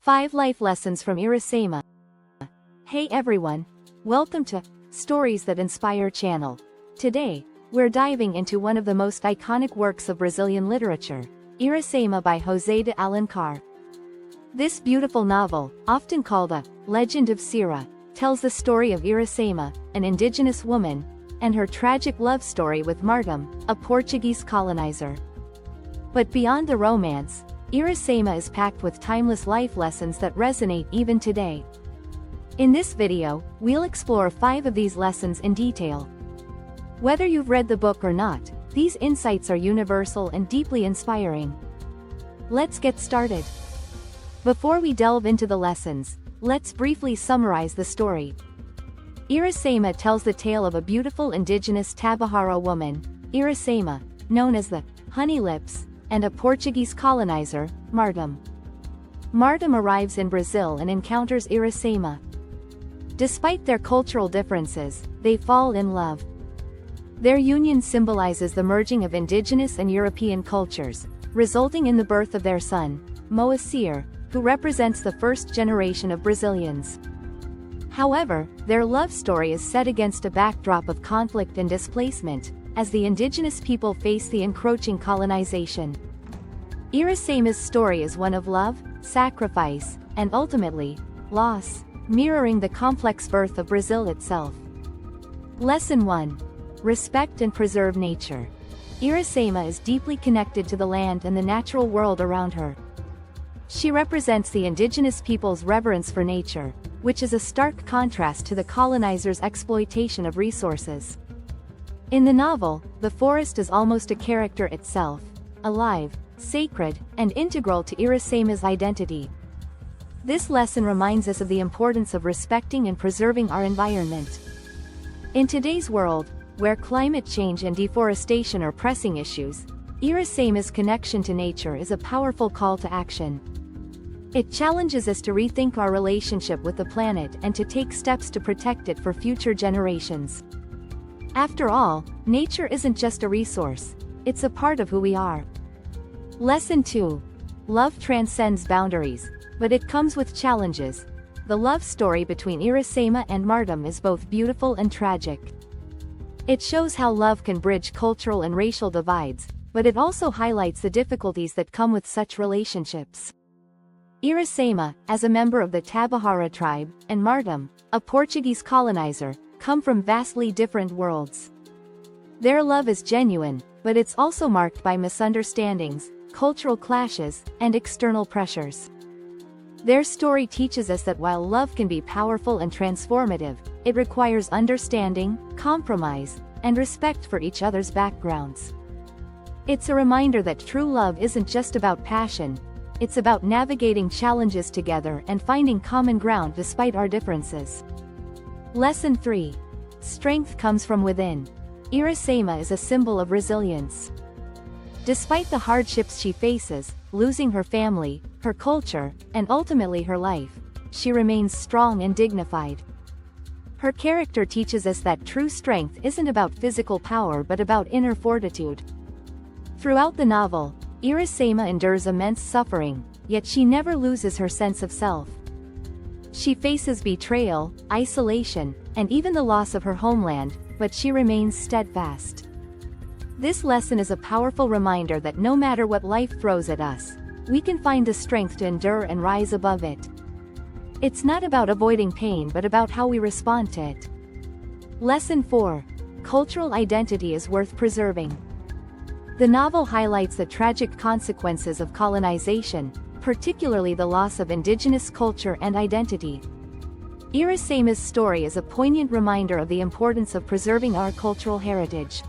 5 Life Lessons from Iracema. Hey everyone, welcome to Stories That Inspire channel. Today, we're diving into one of the most iconic works of Brazilian literature, Iracema by José de Alencar. This beautiful novel, often called a Legend of Cira, tells the story of Iracema, an indigenous woman, and her tragic love story with Martim, a Portuguese colonizer. But beyond the romance, Iracema is packed with timeless life lessons that resonate even today. In this video, we'll explore 5 of these lessons in detail. Whether you've read the book or not, these insights are universal and deeply inspiring. Let's get started. Before we delve into the lessons, let's briefly summarize the story. Iracema tells the tale of a beautiful indigenous Tabajara woman, Iracema, known as the Honey Lips, and a Portuguese colonizer, Martim. Martim arrives in Brazil and encounters Iracema. Despite their cultural differences, they fall in love. Their union symbolizes the merging of indigenous and European cultures, resulting in the birth of their son, Moacir, who represents the first generation of Brazilians. However, their love story is set against a backdrop of conflict and displacement, as the indigenous people face the encroaching colonization. Iracema's story is one of love, sacrifice, and ultimately, loss, mirroring the complex birth of Brazil itself. Lesson 1. Respect and preserve nature. Iracema is deeply connected to the land and the natural world around her. She represents the indigenous people's reverence for nature, which is a stark contrast to the colonizers' exploitation of resources. In the novel, the forest is almost a character itself, alive, sacred, and integral to Iracema's identity. This lesson reminds us of the importance of respecting and preserving our environment. In today's world, where climate change and deforestation are pressing issues, Iracema's connection to nature is a powerful call to action. It challenges us to rethink our relationship with the planet and to take steps to protect it for future generations. After all, nature isn't just a resource, it's a part of who we are. Lesson 2. Love transcends boundaries, but it comes with challenges. The love story between Iracema and Martim is both beautiful and tragic. It shows how love can bridge cultural and racial divides, but it also highlights the difficulties that come with such relationships. Iracema, as a member of the Tabajara tribe, and Martim, a Portuguese colonizer, come from vastly different worlds. Their love is genuine, but it's also marked by misunderstandings, cultural clashes, and external pressures. Their story teaches us that while love can be powerful and transformative, it requires understanding, compromise, and respect for each other's backgrounds. It's a reminder that true love isn't just about passion, it's about navigating challenges together and finding common ground despite our differences. Lesson 3. Strength comes from within. Iracema is a symbol of resilience. Despite the hardships she faces, losing her family, her culture, and ultimately her life, she remains strong and dignified. Her character teaches us that true strength isn't about physical power but about inner fortitude. Throughout the novel, Iracema endures immense suffering, yet she never loses her sense of self. She faces betrayal, isolation, and even the loss of her homeland, but she remains steadfast. This lesson is a powerful reminder that no matter what life throws at us, we can find the strength to endure and rise above it. It's not about avoiding pain but about how we respond to it. Lesson 4. Cultural identity is worth preserving. The novel highlights the tragic consequences of colonization, particularly the loss of indigenous culture and identity. Iracema's story is a poignant reminder of the importance of preserving our cultural heritage.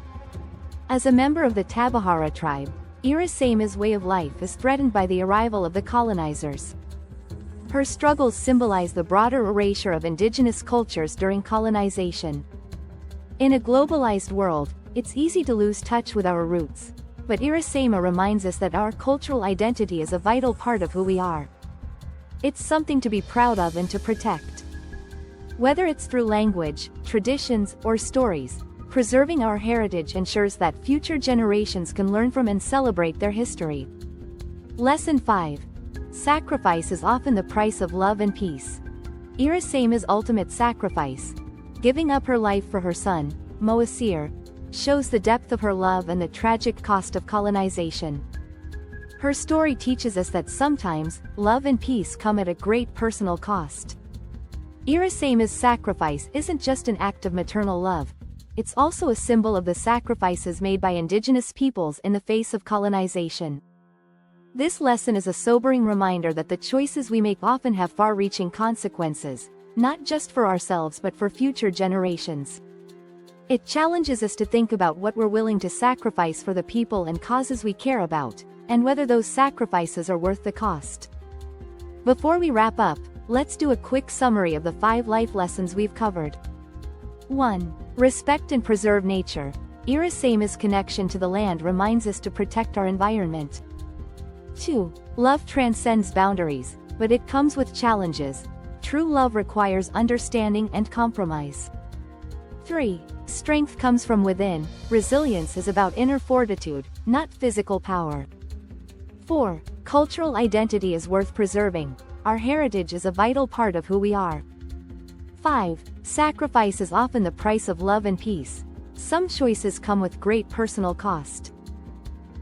As a member of the Tabajara tribe, Iracema's way of life is threatened by the arrival of the colonizers. Her struggles symbolize the broader erasure of indigenous cultures during colonization. In a globalized world, it's easy to lose touch with our roots, but Iracema reminds us that our cultural identity is a vital part of who we are. It's something to be proud of and to protect. Whether it's through language, traditions, or stories, preserving our heritage ensures that future generations can learn from and celebrate their history. Lesson 5. sacrifice is often the price of love and peace. Iracema's ultimate sacrifice, giving up her life for her son, Moasir, shows the depth of her love and the tragic cost of colonization. Her story teaches us that sometimes, love and peace come at a great personal cost. Iracema's sacrifice isn't just an act of maternal love, it's also a symbol of the sacrifices made by indigenous peoples in the face of colonization. This lesson is a sobering reminder that the choices we make often have far-reaching consequences, not just for ourselves but for future generations. It challenges us to think about what we're willing to sacrifice for the people and causes we care about, and whether those sacrifices are worth the cost. Before we wrap up, let's do a quick summary of the 5 life lessons we've covered. 1. Respect and preserve nature. Iracema's connection to the land reminds us to protect our environment. 2. Love transcends boundaries, but it comes with challenges. True love requires understanding and compromise. 3. Strength comes from within. Resilience is about inner fortitude, not physical power. 4. Cultural identity is worth preserving. Our heritage is a vital part of who we are. 5. Sacrifice is often the price of love and peace. Some choices come with great personal cost.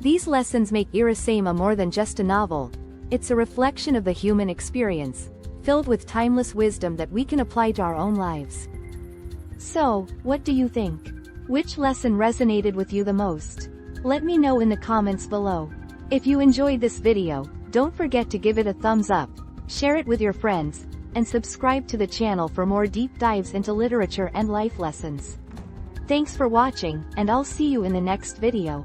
These lessons make Iracema more than just a novel. It's a reflection of the human experience, filled with timeless wisdom that we can apply to our own lives. So, what do you think? Which lesson resonated with you the most? Let me know in the comments below. If you enjoyed this video, don't forget to give it a thumbs up, share it with your friends, and subscribe to the channel for more deep dives into literature and life lessons. Thanks for watching, and I'll see you in the next video.